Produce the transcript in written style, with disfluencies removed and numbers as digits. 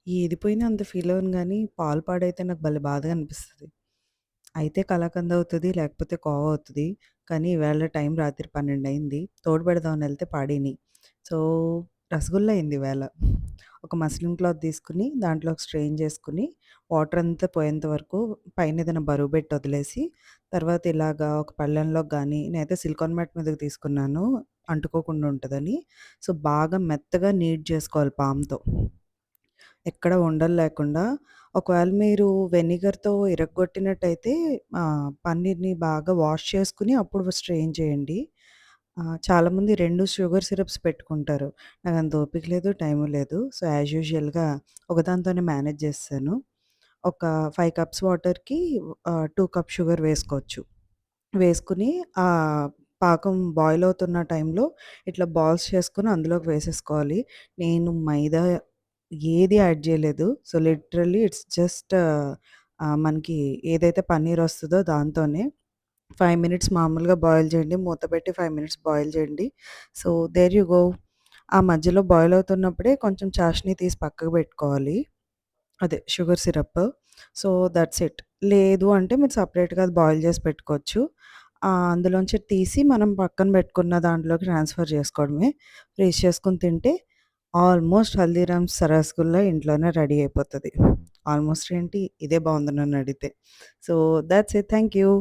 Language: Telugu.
ఏది పోయినా అంత ఫీల్ అవ్వను గానీ, పాలు పాడైతే నాకు భలే బాధగా అనిపిస్తది. అయితే కలాకండ్ అవుతది, లేకపోతే కోవా అవుతది. కానీ ఈవేళ టైం రాత్రి 12 అయింది. తోడు పెడదామని ఎళ్తే పాడినియి. సో, రసగుల్లా అయింది ఈవేళ. ఒక మస్లిన్ క్లాత్ తీసుకొని, దాంట్లోకి స్ట్రెయిన్ చేసుకొని, వాటర్ అంతా పోయేంత వరకు పైన ఏదైనా బరువు పెట్టి వదిలేసి, తర్వాత ఇలాగా ఒక పళ్ళెంలోకి గానీ, నేనైతే సిలికాన్ మ్యాట్ మీదకి తీసుకున్నాను. అంటుకోకుండా ఉంటదని. సో, బాగా మెత్తగా నీట్ చేసుకోవాలి పామ్‌తో. ఎక్కడ ఉండలు లేకుండా. ఒకవేళ మీరు వెనిగర్‌తో ఇరగ్గొట్టినట్టయితే పన్నీర్‌ని బాగా వాష్ చేసుకొని అప్పుడు స్ట్రెయిన్ చేయండి. చాలామంది 2 షుగర్ సిరప్స్ పెట్టుకుంటారు. నాకంత ఓపిక లేదు, టైము లేదు. సో, యాజ్ యూజువల్‌గా ఒకదాంతోనే మేనేజ్ చేసేసాను. ఒక 5 కప్స్ వాటర్‌కి 2 కప్ షుగర్ వేసుకోవచ్చు. వేసుకొని పాకం బాయిల్ అవుతున్న టైంలో ఇట్లా బాల్స్ చేసుకొని అందులోకి వేసేసుకోవాలి. నేను మైదా ఏది యాడ్ చేయలేదు. సో, లిటరల్లీ ఇట్స్ జస్ట్ మనకి ఏదైతే పన్నీర్ వస్తదో దాంతోనే 5 మినిట్స్ మామూలుగా బాయిల్ చేయండి. మూత పెట్టి 5 మినిట్స్ బాయిల్ చేయండి. So, there you go. ఆ మధ్యలో బాయిల్ అవుతున్నప్పుడే కొంచెం చాషిని తీసి పక్కకు పెట్టుకోవాలి. అదే sugar syrup. So, that's it. లేదు అంటే మీరు సెపరేట్‌గా అది బాయిల్ చేసి పెట్టుకోవచ్చు. అందులోంచి తీసి మనం పక్కన పెట్టుకున్న దాంట్లోకి ట్రాన్స్‌ఫర్ చేసుకోవడమే. ఫ్రీజ్ చేసుకొని తింటే ఆల్మోస్ట్ హల్దీరామ్స్ రసగుల్లా ఇంట్లోనే రెడీ అయిపోతది. ఆల్మోస్ట్ ఏంటి ఇదే బావుంది నన్నడిగితే. So, that's it. Thank you.